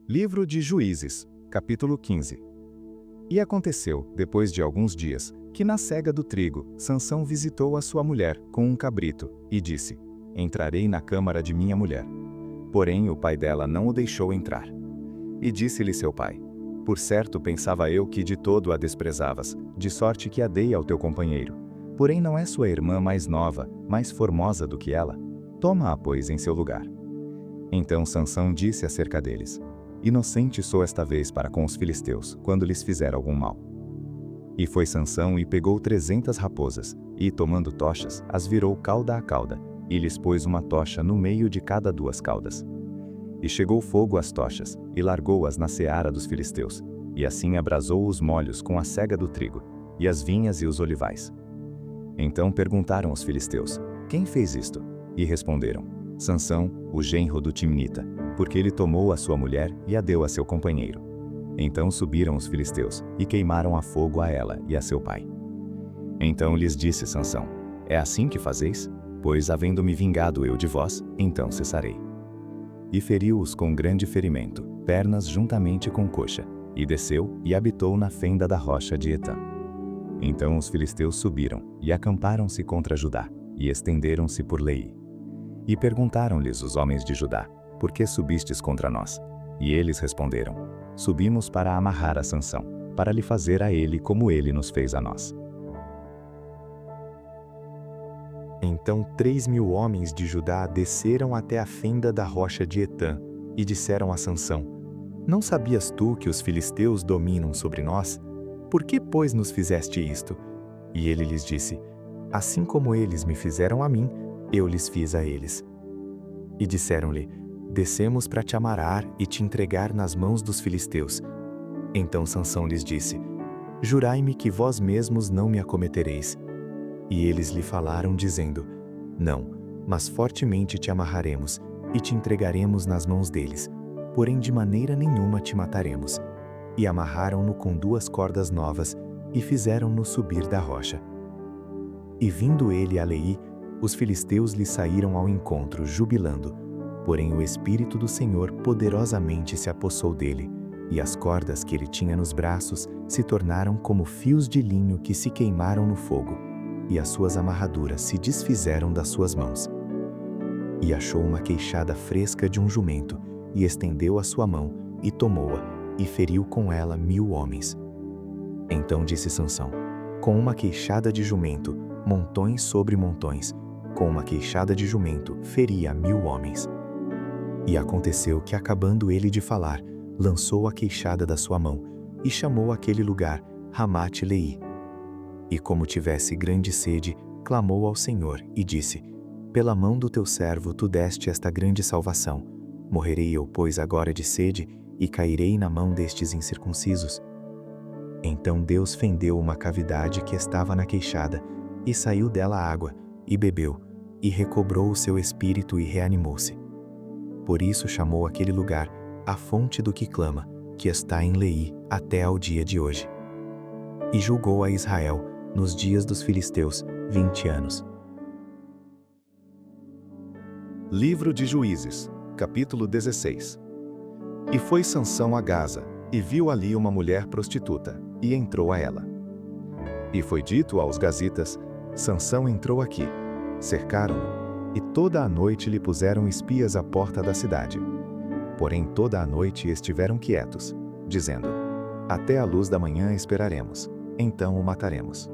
Livro de Juízes, capítulo 15. E aconteceu, depois de alguns dias, que na cega do trigo, Sansão visitou a sua mulher com um cabrito, e disse: Entrarei na câmara de minha mulher. Porém o pai dela não o deixou entrar. E disse-lhe seu pai: Por certo pensava eu que de todo a desprezavas, de sorte que a dei ao teu companheiro. Porém não é sua irmã mais nova, mais formosa do que ela? Toma-a, pois, em seu lugar. Então Sansão disse acerca deles: Inocente sou esta vez para com os filisteus, quando lhes fizer algum mal. E foi Sansão e pegou 300 raposas, e, tomando tochas, as virou cauda a cauda, e lhes pôs uma tocha no meio de cada 2 caudas. E chegou fogo às tochas, e largou-as na seara dos filisteus, e assim abrasou os molhos com a cega do trigo, e as vinhas e os olivais. Então perguntaram os filisteus: Quem fez isto? E responderam: Sansão, o genro do Timnita, porque ele tomou a sua mulher e a deu a seu companheiro. Então subiram os filisteus, e queimaram a fogo a ela e a seu pai. Então lhes disse Sansão: É assim que fazeis? Pois, havendo-me vingado eu de vós, então cessarei. E feriu-os com grande ferimento, pernas juntamente com coxa, e desceu e habitou na fenda da rocha de Etã. Então os filisteus subiram, e acamparam-se contra Judá, e estenderam-se por Leí. E perguntaram-lhes os homens de Judá: Por que subistes contra nós? E eles responderam: Subimos para amarrar a Sansão, para lhe fazer a ele como ele nos fez a nós. Então 3.000 homens de Judá desceram até a fenda da rocha de Etã, e disseram a Sansão: Não sabias tu que os filisteus dominam sobre nós? Por que, pois, nos fizeste isto? E ele lhes disse: Assim como eles me fizeram a mim, eu lhes fiz a eles. E disseram-lhe: Descemos para te amarrar e te entregar nas mãos dos filisteus. Então Sansão lhes disse: Jurai-me que vós mesmos não me acometereis. E eles lhe falaram, dizendo: Não, mas fortemente te amarraremos, e te entregaremos nas mãos deles, porém de maneira nenhuma te mataremos. E amarraram-no com 2 cordas novas, e fizeram-no subir da rocha. E vindo ele a Leí, os filisteus lhe saíram ao encontro, jubilando. Porém o Espírito do Senhor poderosamente se apossou dele, e as cordas que ele tinha nos braços se tornaram como fios de linho que se queimaram no fogo, e as suas amarraduras se desfizeram das suas mãos. E achou uma queixada fresca de um jumento, e estendeu a sua mão, e tomou-a, e feriu com ela 1.000 homens. Então disse Sansão: Com uma queixada de jumento, montões sobre montões, com uma queixada de jumento, feria 1.000 homens. E aconteceu que, acabando ele de falar, lançou a queixada da sua mão, e chamou aquele lugar Ramate-Leí. E como tivesse grande sede, clamou ao Senhor, e disse: Pela mão do teu servo tu deste esta grande salvação. Morrerei eu, pois, agora de sede, e cairei na mão destes incircuncisos? Então Deus fendeu uma cavidade que estava na queixada, e saiu dela água, e bebeu, e recobrou o seu espírito e reanimou-se. Por isso chamou aquele lugar a fonte do que clama, que está em Leí até ao dia de hoje. E julgou a Israel, nos dias dos filisteus, 20 anos. Livro de Juízes, capítulo 16. E foi Sansão a Gaza, e viu ali uma mulher prostituta, e entrou a ela. E foi dito aos gazitas: Sansão entrou aqui. Cercaram-no, e toda a noite lhe puseram espias à porta da cidade. Porém toda a noite estiveram quietos, dizendo: Até a luz da manhã esperaremos, então o mataremos.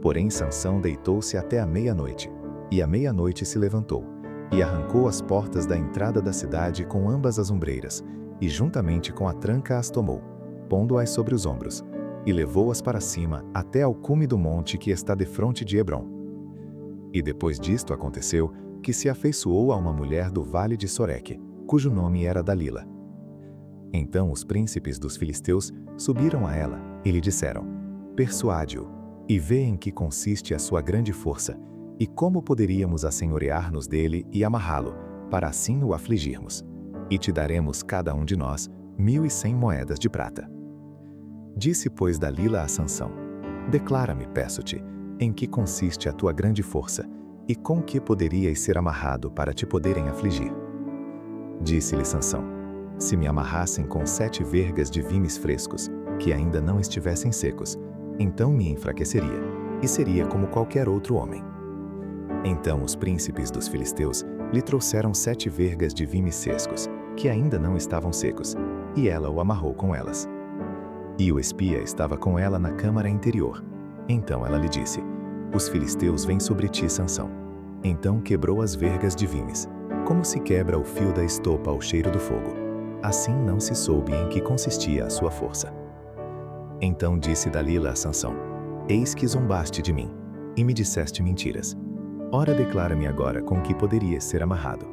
Porém Sansão deitou-se até a meia-noite, e à meia-noite se levantou, e arrancou as portas da entrada da cidade com ambas as ombreiras, e juntamente com a tranca as tomou, pondo-as sobre os ombros, e levou-as para cima até ao cume do monte que está defronte de Hebrom. E depois disto aconteceu que se afeiçoou a uma mulher do vale de Soreque, cujo nome era Dalila. Então os príncipes dos filisteus subiram a ela e lhe disseram: Persuade-o, e vê em que consiste a sua grande força, e como poderíamos assenhorear-nos dele e amarrá-lo, para assim o afligirmos. E te daremos cada um de nós 1.100 moedas de prata. Disse, pois, Dalila a Sansão: Declara-me, peço-te, em que consiste a tua grande força, e com que poderias ser amarrado para te poderem afligir? Disse-lhe Sansão: se me amarrassem com 7 vergas de vimes frescos, que ainda não estivessem secos, então me enfraqueceria, e seria como qualquer outro homem. Então os príncipes dos filisteus lhe trouxeram 7 vergas de vimes frescos, que ainda não estavam secos, e ela o amarrou com elas. E o espia estava com ela na câmara interior. Então ela lhe disse: os filisteus vêm sobre ti, Sansão. Então quebrou as vergas de vimes, como se quebra o fio da estopa ao cheiro do fogo. Assim não se soube em que consistia a sua força. Então disse Dalila a Sansão: eis que zombaste de mim, e me disseste mentiras. Ora, declara-me agora com que poderias ser amarrado.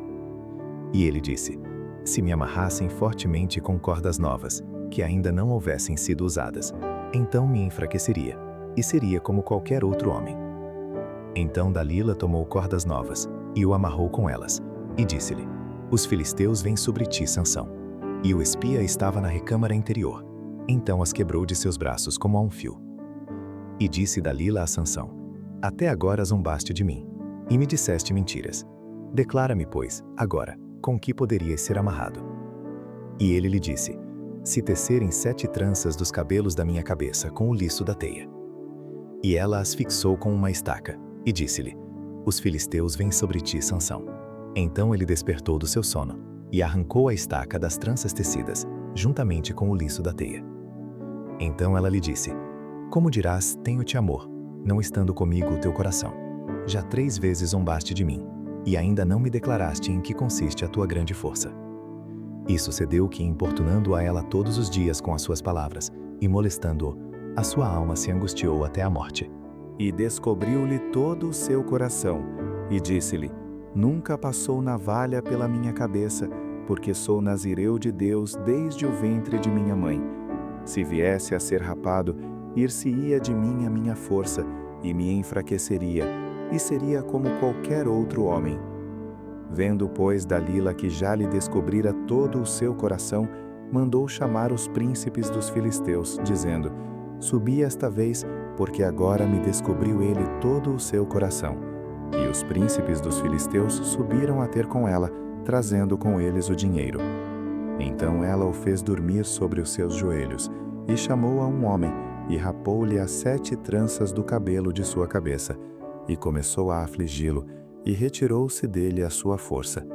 E ele disse: se me amarrassem fortemente com cordas novas, que ainda não houvessem sido usadas, então me enfraqueceria, e seria como qualquer outro homem. Então Dalila tomou cordas novas, e o amarrou com elas, e disse-lhe: os filisteus vêm sobre ti, Sansão. E o espia estava na recâmara interior. Então as quebrou de seus braços como a um fio. E disse Dalila a Sansão: até agora zombaste de mim, e me disseste mentiras. Declara-me, pois, agora, com que poderias ser amarrado. E ele lhe disse: se tecerem 7 tranças dos cabelos da minha cabeça com o liço da teia. E ela as fixou com uma estaca, e disse-lhe: os filisteus vêm sobre ti, Sansão. Então ele despertou do seu sono, e arrancou a estaca das tranças tecidas, juntamente com o liço da teia. Então ela lhe disse: como dirás, tenho-te amor, não estando comigo o teu coração? Já 3 vezes zombaste de mim, e ainda não me declaraste em que consiste a tua grande força. E sucedeu que, importunando a ela todos os dias com as suas palavras, e molestando-o, a sua alma se angustiou até a morte. E descobriu-lhe todo o seu coração, e disse-lhe: nunca passou navalha pela minha cabeça, porque sou nazireu de Deus desde o ventre de minha mãe. Se viesse a ser rapado, ir-se-ia de mim a minha força, e me enfraqueceria, e seria como qualquer outro homem. Vendo, pois, Dalila que já lhe descobrira todo o seu coração, mandou chamar os príncipes dos filisteus, dizendo: subi esta vez, porque agora me descobriu ele todo o seu coração. E os príncipes dos filisteus subiram a ter com ela, trazendo com eles o dinheiro. Então ela o fez dormir sobre os seus joelhos, e chamou a um homem, e rapou-lhe as 7 tranças do cabelo de sua cabeça, e começou a afligi-lo, e retirou-se dele a sua força.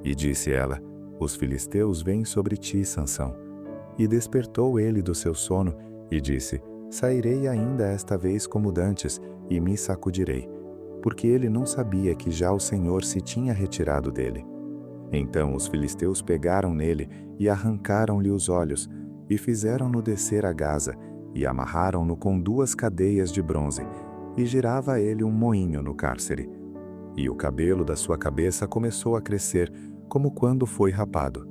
E disse ela: os filisteus vêm sobre ti, Sansão. E despertou ele do seu sono, e disse: sairei ainda esta vez como dantes, e me sacudirei. Porque ele não sabia que já o Senhor se tinha retirado dele. Então os filisteus pegaram nele, e arrancaram-lhe os olhos, e fizeram-no descer a Gaza, e amarraram-no com 2 cadeias de bronze, e girava ele um moinho no cárcere. E o cabelo da sua cabeça começou a crescer, como quando foi rapado.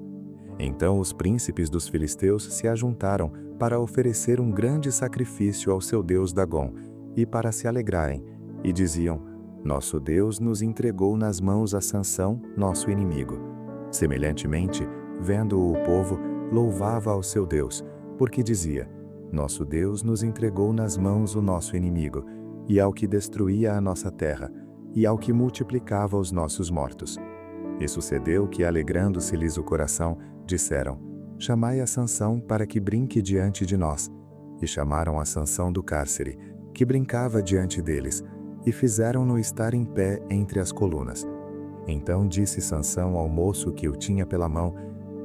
Então os príncipes dos filisteus se ajuntaram para oferecer um grande sacrifício ao seu deus Dagom, e para se alegrarem, e diziam: nosso Deus nos entregou nas mãos a Sansão, nosso inimigo. Semelhantemente, vendo-o o povo, louvava ao seu Deus, porque dizia: nosso Deus nos entregou nas mãos o nosso inimigo, e ao que destruía a nossa terra, e ao que multiplicava os nossos mortos. E sucedeu que, alegrando-se-lhes o coração, disseram: chamai a Sansão para que brinque diante de nós. E chamaram a Sansão do cárcere, que brincava diante deles, e fizeram-no estar em pé entre as colunas. Então disse Sansão ao moço que o tinha pela mão: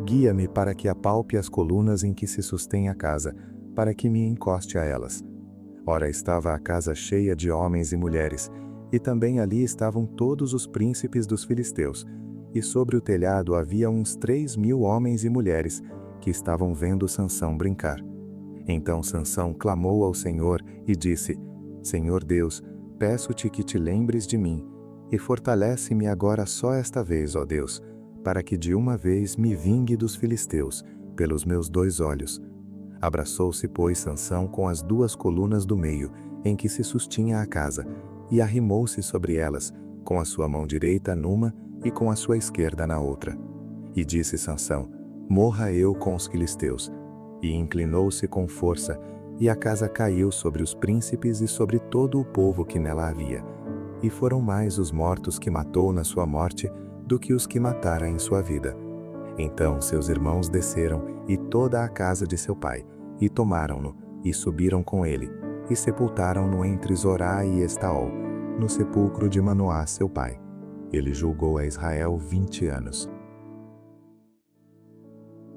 guia-me para que apalpe as colunas em que se sustém a casa, para que me encoste a elas. Ora, estava a casa cheia de homens e mulheres, e também ali estavam todos os príncipes dos filisteus, e sobre o telhado havia uns 3.000 homens e mulheres, que estavam vendo Sansão brincar. Então Sansão clamou ao Senhor e disse: Senhor Deus, peço-te que te lembres de mim, e fortalece-me agora só esta vez, ó Deus, para que de uma vez me vingue dos filisteus, pelos meus 2 olhos. Abraçou-se, pois, Sansão com as 2 colunas do meio, em que se sustinha a casa, e arrimou-se sobre elas, com a sua mão direita numa e com a sua esquerda na outra. E disse Sansão: morra eu com os filisteus. E inclinou-se com força, e a casa caiu sobre os príncipes e sobre todo o povo que nela havia. E foram mais os mortos que matou na sua morte do que os que matara em sua vida. Então seus irmãos desceram e toda a casa de seu pai, e tomaram-no, e subiram com ele, e sepultaram-no entre Zorá e Estaol, no sepulcro de Manoá seu pai. Ele julgou a Israel 20 anos.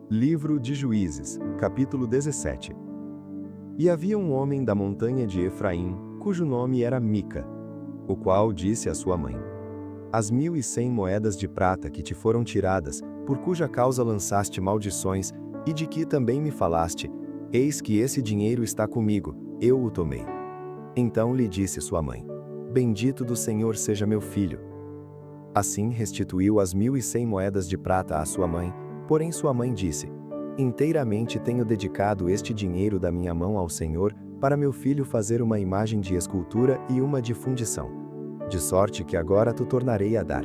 Livro de Juízes, capítulo 17. E havia um homem da montanha de Efraim, cujo nome era Mica, o qual disse à sua mãe: As 1.100 moedas de prata que te foram tiradas, por cuja causa lançaste maldições, e de que também me falaste, eis que esse dinheiro está comigo, eu o tomei. Então lhe disse sua mãe: Bendito do Senhor seja meu filho. Assim restituiu as 1.100 moedas de prata à sua mãe, porém sua mãe disse: Inteiramente tenho dedicado este dinheiro da minha mão ao Senhor, para meu filho fazer uma imagem de escultura e uma de fundição, de sorte que agora tu tornarei a dar.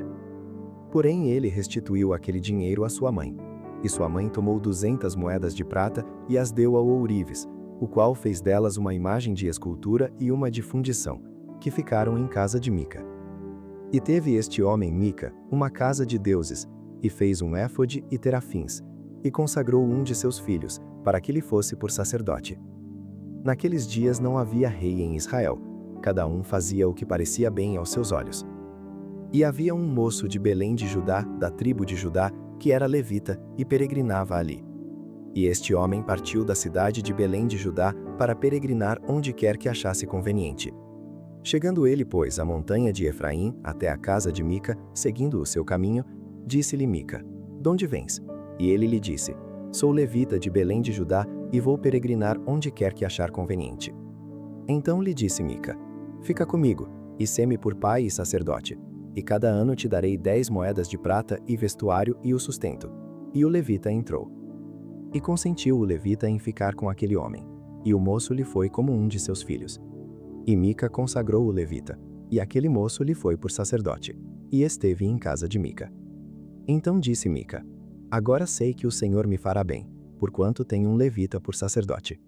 Porém ele restituiu aquele dinheiro à sua mãe. E sua mãe tomou 200 moedas de prata e as deu ao ourives, o qual fez delas uma imagem de escultura e uma de fundição, que ficaram em casa de Mica. E teve este homem Mica uma casa de deuses, e fez um éfode e terafins, e consagrou um de seus filhos, para que lhe fosse por sacerdote. Naqueles dias não havia rei em Israel, cada um fazia o que parecia bem aos seus olhos. E havia um moço de Belém de Judá, da tribo de Judá, que era levita, e peregrinava ali. E este homem partiu da cidade de Belém de Judá para peregrinar onde quer que achasse conveniente. Chegando ele, pois, à montanha de Efraim, até a casa de Mica, seguindo o seu caminho, disse-lhe Mica: Donde vens? E ele lhe disse: Sou levita de Belém de Judá e vou peregrinar onde quer que achar conveniente. Então lhe disse Mica: Fica comigo, e sê-me por pai e sacerdote, e cada ano te darei 10 moedas de prata e vestuário e o sustento. E o levita entrou. E consentiu o levita em ficar com aquele homem, e o moço lhe foi como um de seus filhos. E Mica consagrou o levita, e aquele moço lhe foi por sacerdote, e esteve em casa de Mica. Então disse Mica: Agora sei que o Senhor me fará bem, porquanto tenho um levita por sacerdote.